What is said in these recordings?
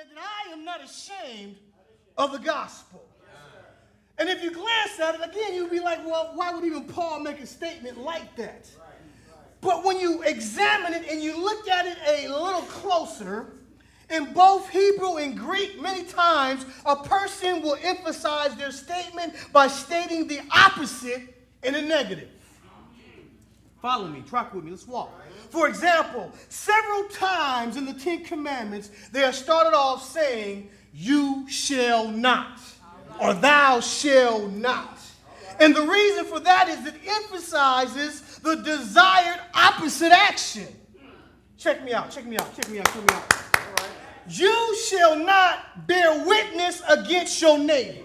said that I am not ashamed of the gospel. And if you glance at it, again, you'd be like, well, why would even Paul make a statement like that? But when you examine it and you look at it a little closer, in both Hebrew and Greek, many times a person will emphasize their statement by stating the opposite in a negative. Follow me, track with me, let's walk. For example, several times in the Ten Commandments, they are started off saying, you shall not, or thou shalt not. And the reason for that is it emphasizes the desired opposite action. Check me out, check me out, check me out, check me out. You shall not bear witness against your neighbor.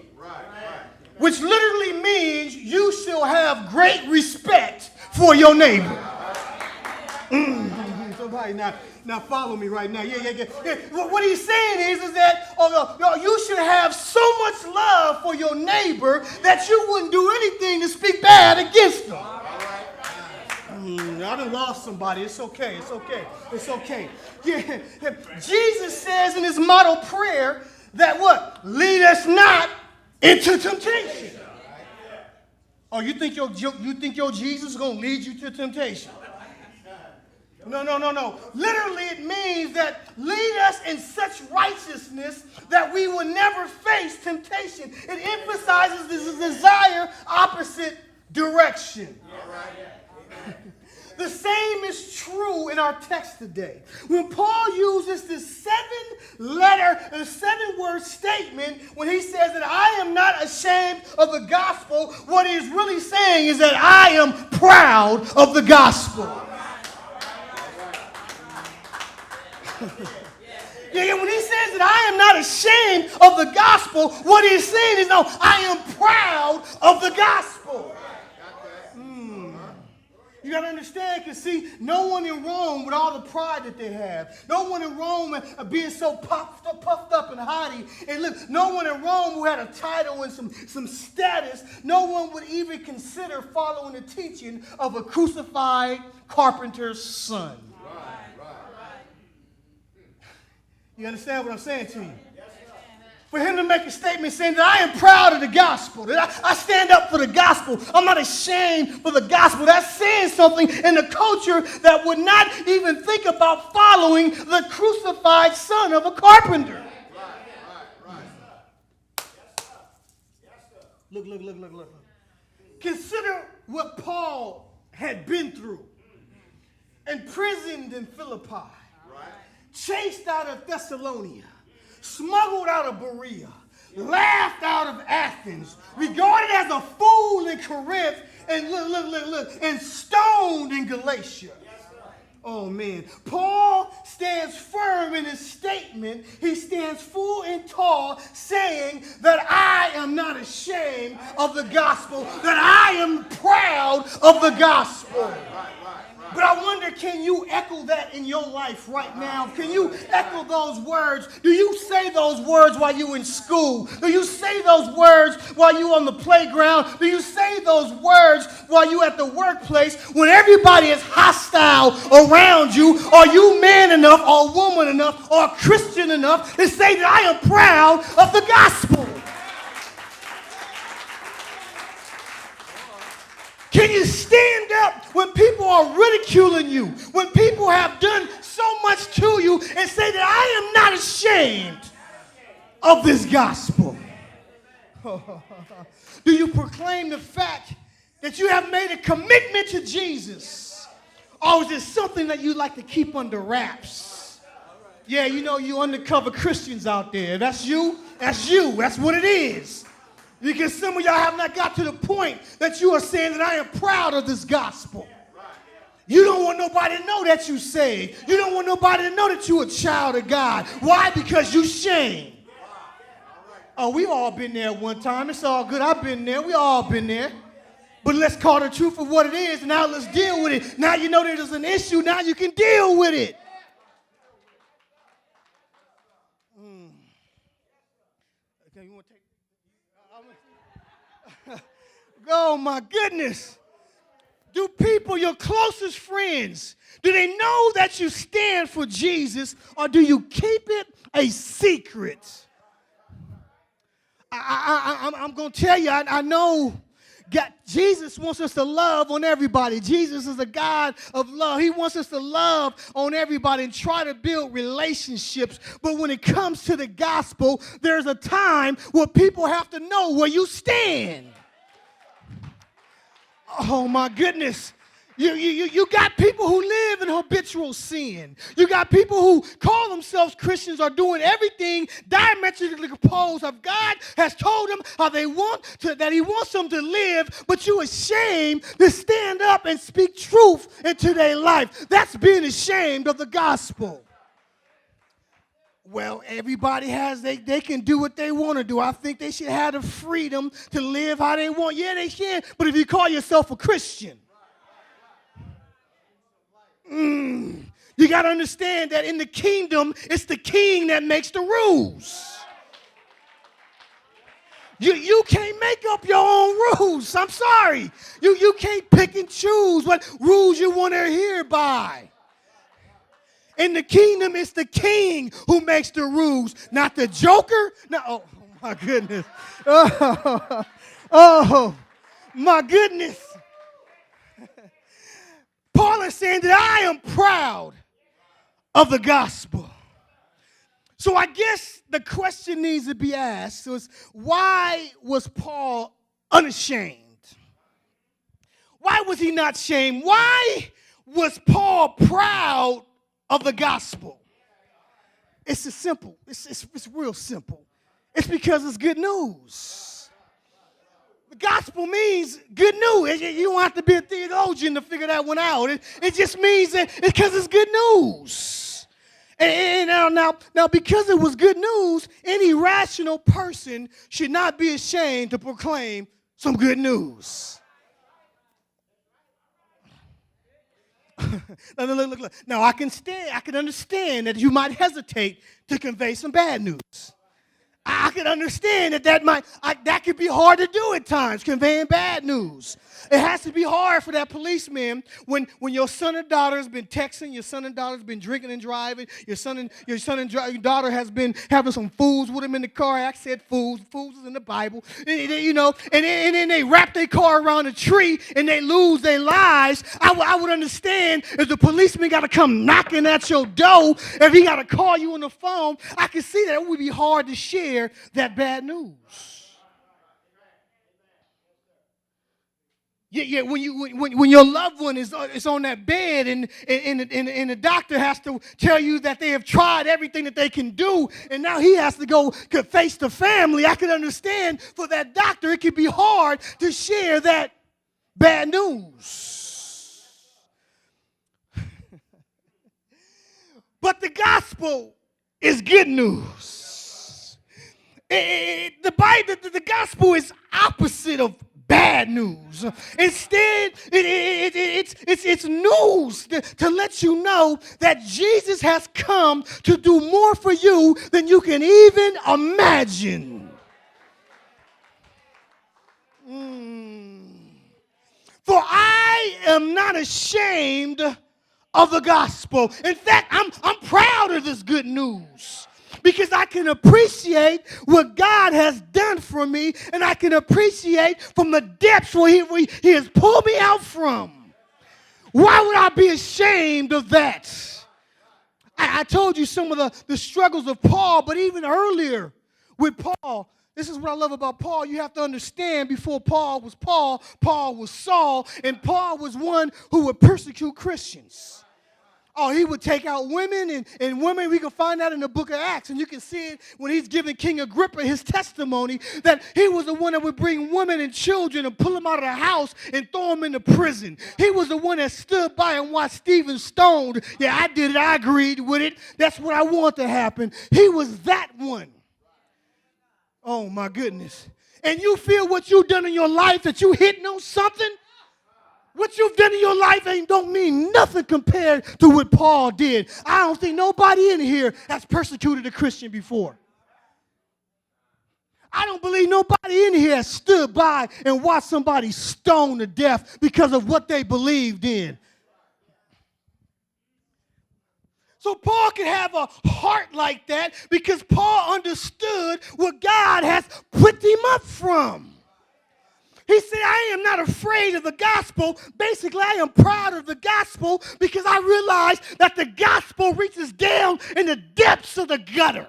Which literally means you shall have great respect for your neighbor. Somebody now follow me right now. Yeah. What he's saying is that you should have so much love for your neighbor that you wouldn't do anything to speak bad against them. I done lost somebody. It's okay. Yeah. Jesus says in his model prayer that what? Lead us not into temptation. Oh, you think your Jesus is going to lead you to temptation? No. Literally, it means that lead us in such righteousness that we will never face temptation. It emphasizes this desire opposite direction. The same is true in our text today. When Paul uses this seven-word statement, when he says that I am not ashamed of the gospel, what he is really saying is that I am proud of the gospel. Yeah, when he says that I am not ashamed of the gospel, what he's saying is, no, I am proud of the gospel. You got to understand, because see, no one in Rome, with all the pride that they have, no one in Rome being so puffed up and haughty, and look, no one in Rome who had a title and some status, no one would even consider following the teaching of a crucified carpenter's son. You understand what I'm saying to you? For him to make a statement saying that I am proud of the gospel, that I stand up for the gospel, I'm not ashamed for the gospel, that's saying something in a culture that would not even think about following the crucified son of a carpenter. Look. Consider what Paul had been through. Imprisoned in Philippi, chased out of Thessalonica, smuggled out of Berea, laughed out of Athens, regarded as a fool in Corinth, and look, and stoned in Galatia. Oh, man. Paul stands firm in his statement. He stands full and tall saying that I am not ashamed of the gospel, that I am proud of the gospel. But I wonder, can you echo that in your life right now? Can you echo those words? Do you say those words while you're in school? Do you say those words while you're on the playground? Do you say those words while you're at the workplace when everybody is hostile around you? Are you man enough or woman enough or Christian enough to say that I am proud of the gospel? Can you stand up when people are ridiculing you, when people have done so much to you, and say that I am not ashamed of this gospel? Do you proclaim the fact that you have made a commitment to Jesus? Or is it something that you like to keep under wraps? Yeah, you know, you undercover Christians out there. That's you. That's what it is. Because some of y'all have not got to the point that you are saying that I am proud of this gospel. You don't want nobody to know that you saved. You don't want nobody to know that you're a child of God. Why? Because you shame. Oh, we've all been there one time. It's all good. I've been there. We all been there. But let's call the truth for what it is, and now let's deal with it. Now you know there's an issue. Now you can deal with it. Okay, you want to take... Oh, my goodness. Do people, your closest friends, do they know that you stand for Jesus, or do you keep it a secret. I'm going to tell you, I know Jesus wants us to love on everybody. Jesus is a God of love. He wants us to love on everybody and try to build relationships. But when it comes to the gospel, there's a time where people have to know where you stand. Oh, my goodness. You got people who live in habitual sin. You got people who call themselves Christians are doing everything diametrically opposed of God has told them how they want to, that he wants them to live, but you're ashamed to stand up and speak truth into their life. That's being ashamed of the gospel. Well, everybody they can do what they want to do. I think they should have the freedom to live how they want. Yeah, they can, but if you call yourself a Christian, you got to understand that in the kingdom, it's the king that makes the rules. You can't make up your own rules. I'm sorry. You can't pick and choose what rules you want to adhere by. In the kingdom, it's the king who makes the rules, not the joker. No, oh my goodness. Oh my goodness. Paul is saying that I am proud of the gospel. So I guess the question needs to be asked is, why was Paul unashamed? Why was he not ashamed? Why was Paul proud of the gospel? It's simple. It's real simple. It's because it's good news. The gospel means good news. You don't have to be a theologian to figure that one out. It just means that it's because it's good news. And now, because it was good news, any rational person should not be ashamed to proclaim some good news. Look. Now, I can understand that you might hesitate to convey some bad news. I can understand that could be hard to do at times, conveying bad news. It has to be hard for that policeman when your son and daughter has been texting, your son and daughter has been drinking and driving, your daughter has been having some fools with him in the car. I said fools. Fools is in the Bible. And then they wrap their car around a tree and they lose their lives. I would understand if the policeman got to come knocking at your door, if he got to call you on the phone. I can see that it would be hard to share that bad news. Yeah. When your loved one is on that bed and the doctor has to tell you that they have tried everything that they can do, and now he has to go face the family. I can understand for that doctor it can be hard to share that bad news. But the gospel is good news. The gospel is opposite of bad news. Instead, it's news to let you know that Jesus has come to do more for you than you can even imagine. For I am not ashamed of the gospel. In fact, I'm proud of this good news. Because I can appreciate what God has done for me, and I can appreciate from the depths where he has pulled me out from. Why would I be ashamed of that? I told you some of the struggles of Paul, but even earlier with Paul, this is what I love about Paul. You have to understand, before Paul was Saul, and Paul was one who would persecute Christians. Oh, he would take out women and women. We can find that in the book of Acts. And you can see it when he's giving King Agrippa his testimony that he was the one that would bring women and children and pull them out of the house and throw them into prison. He was the one that stood by and watched Stephen stoned. Yeah, I did it. I agreed with it. That's what I want to happen. He was that one. Oh, my goodness. And you feel what you've done in your life, that you hitting on something? What you've done in your life don't mean nothing compared to what Paul did. I don't think nobody in here has persecuted a Christian before. I don't believe nobody in here has stood by and watched somebody stoned to death because of what they believed in. So Paul could have a heart like that because Paul understood what God has put him up from. He said, I am not afraid of the gospel. Basically, I am proud of the gospel because I realize that the gospel reaches down in the depths of the gutter.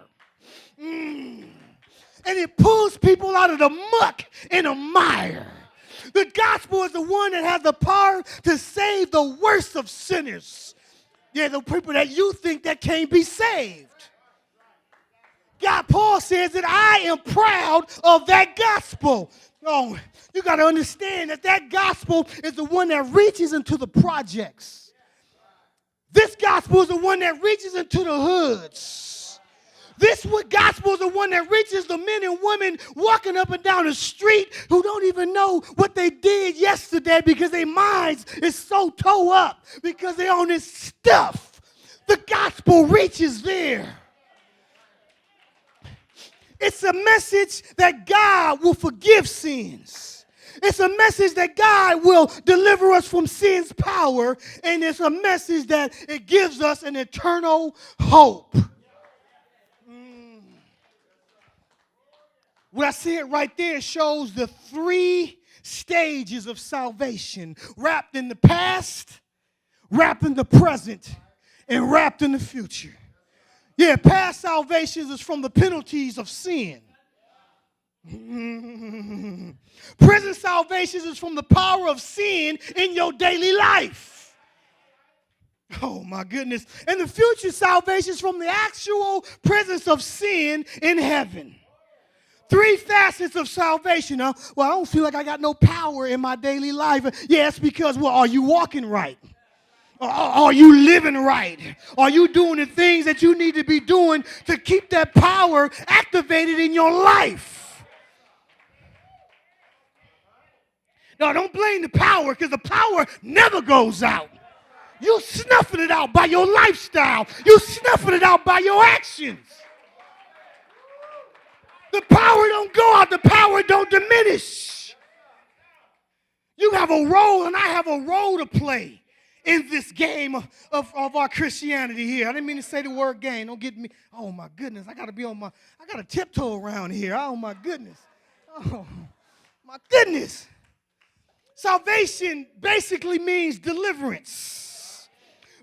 And it pulls people out of the muck and the mire. The gospel is the one that has the power to save the worst of sinners. Yeah, the people that you think that can't be saved. Paul says that I am proud of that gospel. Oh, you got to understand that gospel is the one that reaches into the projects. This gospel is the one that reaches into the hoods. This gospel is the one that reaches the men and women walking up and down the street who don't even know what they did yesterday because their minds is so toe up because they're on this stuff. The gospel reaches there. It's a message that God will forgive sins. It's a message that God will deliver us from sin's power. And it's a message that it gives us an eternal hope. What I see it right there shows the 3 stages of salvation, wrapped in the past, wrapped in the present, and wrapped in the future. Yeah, past salvation is from the penalties of sin. Present salvation is from the power of sin in your daily life. Oh my goodness. And the future salvation is from the actual presence of sin in heaven. 3 facets of salvation. Well, I don't feel like I got no power in my daily life. Yes, because, well, are you walking right? Are you living right? Are you doing the things that you need to be doing to keep that power activated in your life? No, don't blame the power because the power never goes out. You snuffing it out by your lifestyle. You snuffing it out by your actions. The power don't go out. The power don't diminish. You have a role and I have a role to play in this game of our Christianity here. I didn't mean to say the word game. Don't get me. Oh, my goodness. I got to tiptoe around here. Oh, my goodness. Oh, my goodness. Salvation basically means deliverance,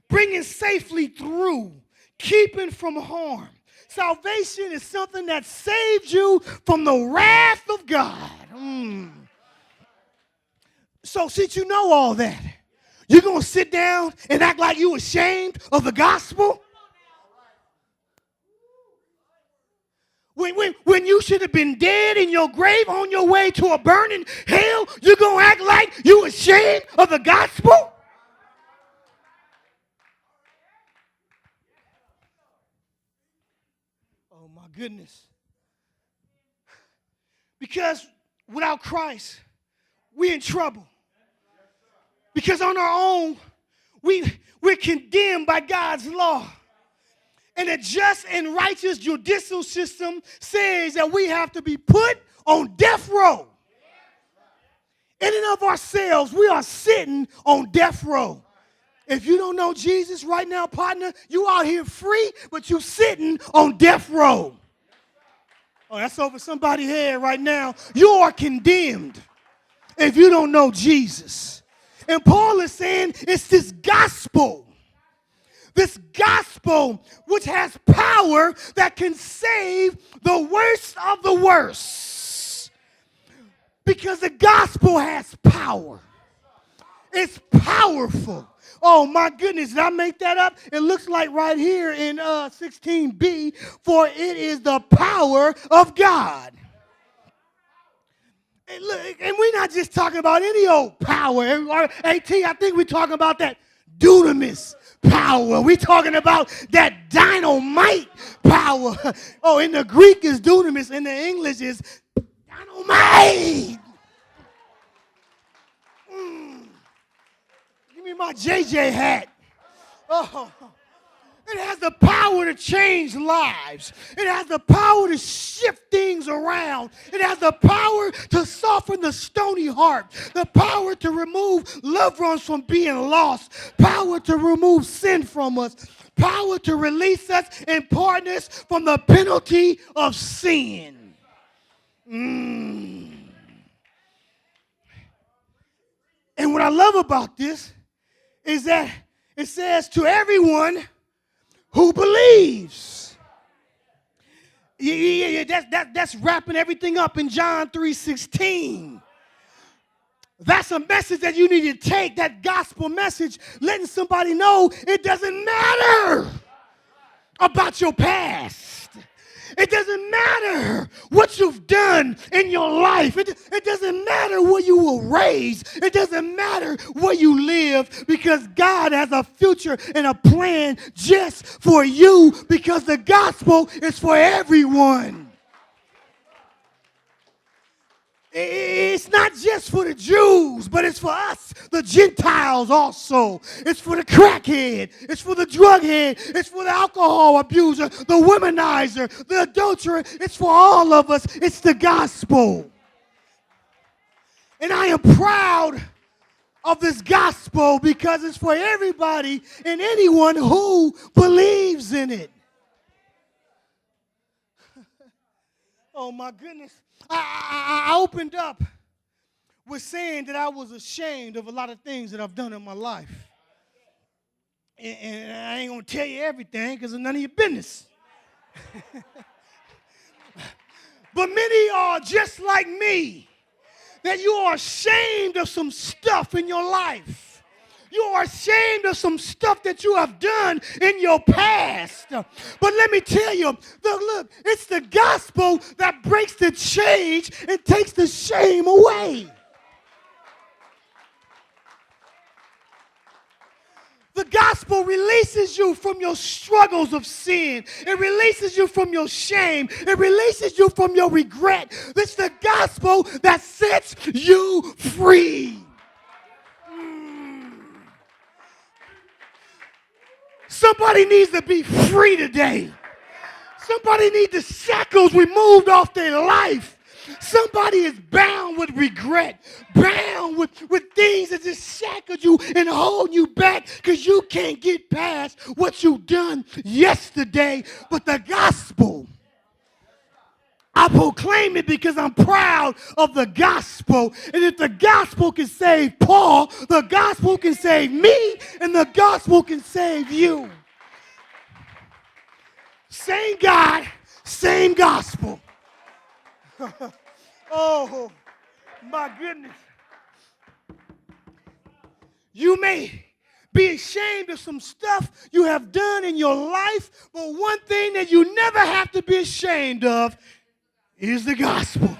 bringing safely through, keeping from harm. Salvation is something that saved you from the wrath of God. So since you know all that, you're going to sit down and act like you ashamed of the gospel? When you should have been dead in your grave on your way to a burning hell, you're going to act like you ashamed of the gospel? Oh, my goodness. Because without Christ, we're in trouble. Because on our own, we're condemned by God's law. And a just and righteous judicial system says that we have to be put on death row. In and of ourselves, we are sitting on death row. If you don't know Jesus right now, partner, you out here free, but you sitting on death row. Oh, that's over somebody's head right now. You are condemned if you don't know Jesus. And Paul is saying it's this gospel which has power that can save the worst of the worst. Because the gospel has power. It's powerful. Oh, my goodness, did I make that up? It looks like right here in 16b, for it is the power of God. And look, and we're not just talking about any old power. AT, I think we're talking about that dunamis power. We're talking about that dynamite power. Oh, in the Greek is dunamis, in the English is dynamite. Give me my JJ hat. Oh. It has the power to change lives. It has the power to shift things around. It has the power to soften the stony heart. The power to remove loved ones from being lost. Power to remove sin from us. power to release us and pardon us from the penalty of sin. And what I love about this is that it says to everyone who believes. That's wrapping everything up in John 3:16. That's a message that you need to take, that gospel message, letting somebody know it doesn't matter about your past. It doesn't matter what you've done in your life. It doesn't matter where you were raised. It doesn't matter where you live, because God has a future and a plan just for you, because the gospel is for everyone. It's not just for the Jews, but it's for us, the Gentiles also. It's for the crackhead. It's for the drughead. It's for the alcohol abuser, the womanizer, the adulterer. It's for all of us. It's the gospel. And I am proud of this gospel because it's for everybody and anyone who believes in it. Oh my goodness. I opened up with saying that I was ashamed of a lot of things that I've done in my life. And I ain't going to tell you everything because it's none of your business. But many are just like me, that you are ashamed of some stuff in your life. You are ashamed of some stuff that you have done in your past. But let me tell you, look, it's the gospel that breaks the cage and takes the shame away. The gospel releases you from your struggles of sin. It releases you from your shame. It releases you from your regret. It's the gospel that sets you free. Somebody needs to be free today. Somebody needs the shackles removed off their life. Somebody is bound with regret, bound with things that just shackled you and hold you back because you can't get past what you've done yesterday. But the gospel, I proclaim it because I'm proud of the gospel. And if the gospel can save Paul, the gospel can save me, and the gospel can save you. Same God, same gospel. Oh, my goodness. You may be ashamed of some stuff you have done in your life, but one thing that you never have to be ashamed of is the gospel.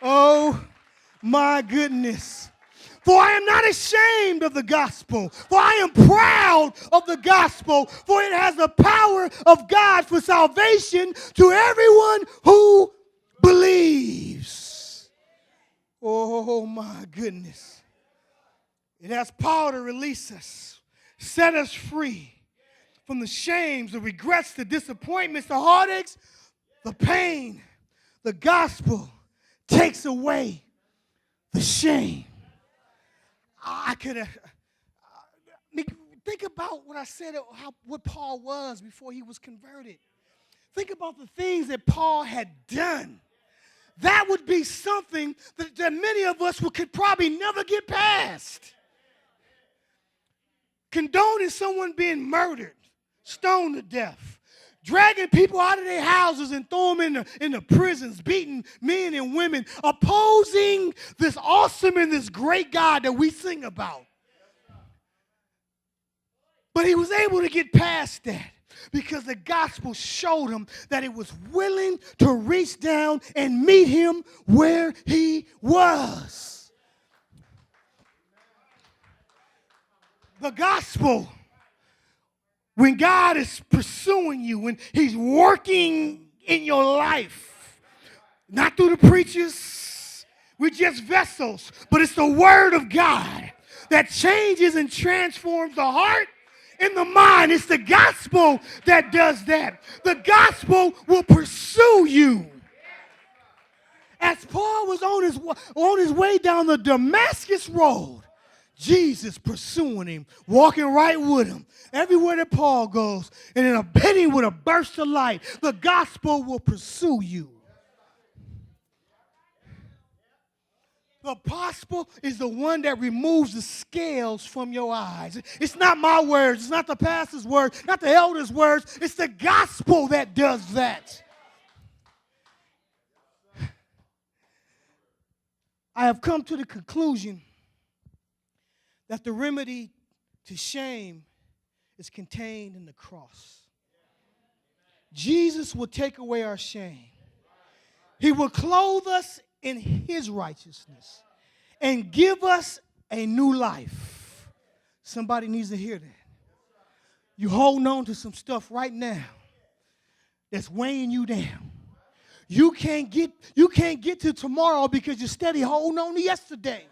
Oh, my goodness. For I am not ashamed of the gospel, for I am proud of the gospel, for it has the power of God for salvation to everyone who believes. Oh, my goodness. It has power to release us, set us free from the shames, the regrets, the disappointments, the heartaches, the pain. The gospel takes away the shame. I could have, think about what I said, what Paul was before he was converted. Think about the things that Paul had done. That would be something that many of us could probably never get past. Condoning someone being murdered, stoned to death, dragging people out of their houses and throw them in the prisons, beating men and women, opposing this awesome and this great God that we sing about. But he was able to get past that because the gospel showed him that it was willing to reach down and meet him where he was. The gospel, when God is pursuing you, when he's working in your life, not through the preachers, we're just vessels, but it's the word of God that changes and transforms the heart and the mind. It's the gospel that does that. The gospel will pursue you. As Paul was on his way down the Damascus road, Jesus pursuing him, walking right with him, everywhere that Paul goes, and in a hitting with a burst of light, the gospel will pursue you. The gospel is the one that removes the scales from your eyes. It's not my words. It's not the pastor's words, not the elder's words. It's the gospel that does that. I have come to the conclusion that the remedy to shame is contained in the cross. Jesus will take away our shame. He will clothe us in his righteousness and give us a new life. Somebody needs to hear that. You're holding on to some stuff right now that's weighing you down. You can't get to tomorrow because you're steady holding on to yesterday.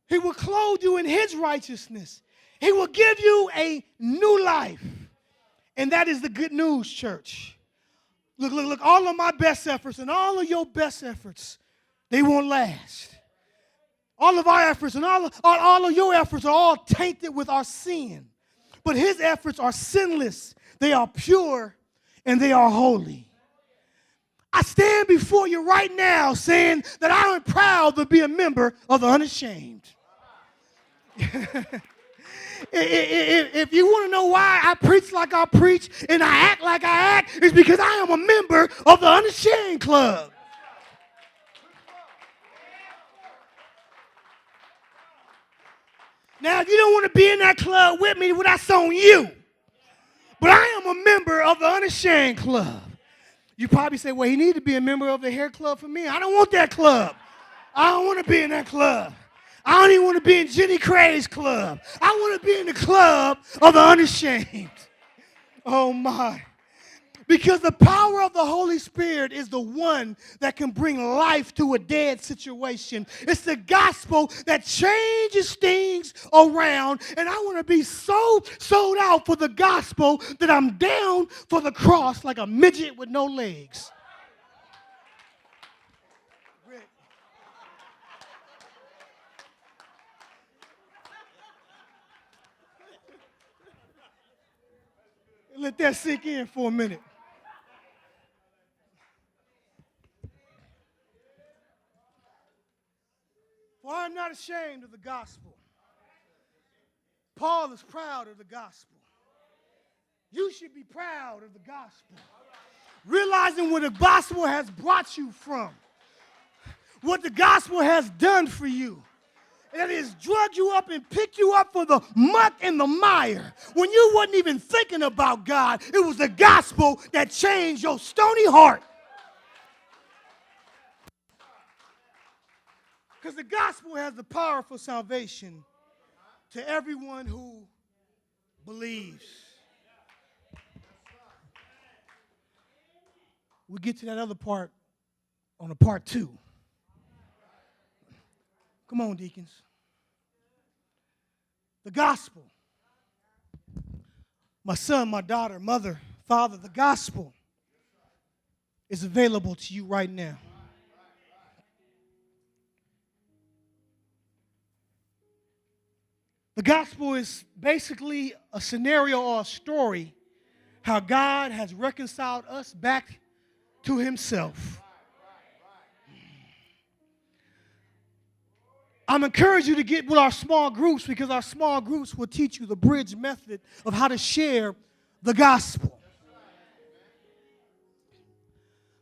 He will clothe you in his righteousness. He will give you a new life. And that is the good news, church. Look, all of my best efforts and all of your best efforts, they won't last. All of our efforts and all of your efforts are all tainted with our sin. But his efforts are sinless. They are pure and they are holy. I stand before you right now saying that I am proud to be a member of the unashamed. If you want to know why I preach like I preach and I act like I act, it's because I am a member of the Unashamed Club. Now, if you don't want to be in that club with me, well, that's on you. But I am a member of the Unashamed Club. You probably say, well, he needs to be a member of the hair club for me. I don't want that club. I don't want to be in that club. I don't even want to be in Jenny Cray's club. I want to be in the club of the unashamed. Oh, my. Because the power of the Holy Spirit is the one that can bring life to a dead situation. It's the gospel that changes things around. And I want to be so sold out for the gospel that I'm down for the cross like a midget with no legs. Let that sink in for a minute. For I am not ashamed of the gospel. Paul is proud of the gospel. You should be proud of the gospel. Realizing where the gospel has brought you from. What the gospel has done for you. That is, drug you up and picked you up for the muck and the mire. When you wasn't even thinking about God, it was the gospel that changed your stony heart. Because the gospel has the power for salvation to everyone who believes. We'll get to that other part on a part 2. Come on, deacons. The gospel. My son, my daughter, mother, father, the gospel is available to you right now. The gospel is basically a scenario or a story how God has reconciled us back to himself. I'm encouraging you to get with our small groups because our small groups will teach you the bridge method of how to share the gospel.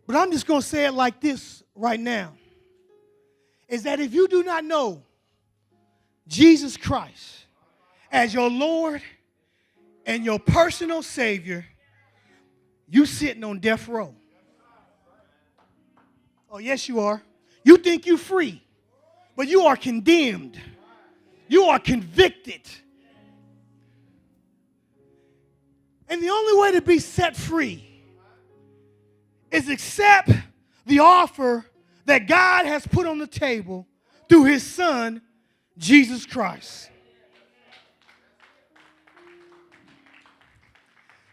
But I'm just going to say it like this right now, is that if you do not know Jesus Christ as your Lord and your personal Savior, you sitting on death row. Oh, yes, you are. You think you're free. But you are condemned. You are convicted. And the only way to be set free is accept the offer that God has put on the table through his son, Jesus Christ.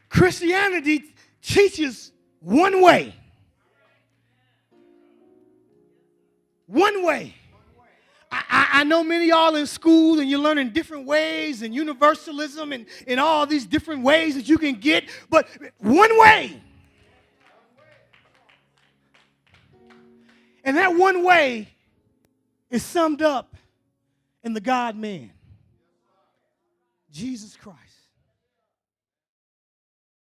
Christianity teaches one way. One way. I know many of y'all in school and you're learning different ways and universalism and all these different ways that you can get, but one way. And that one way is summed up in the God-man, Jesus Christ.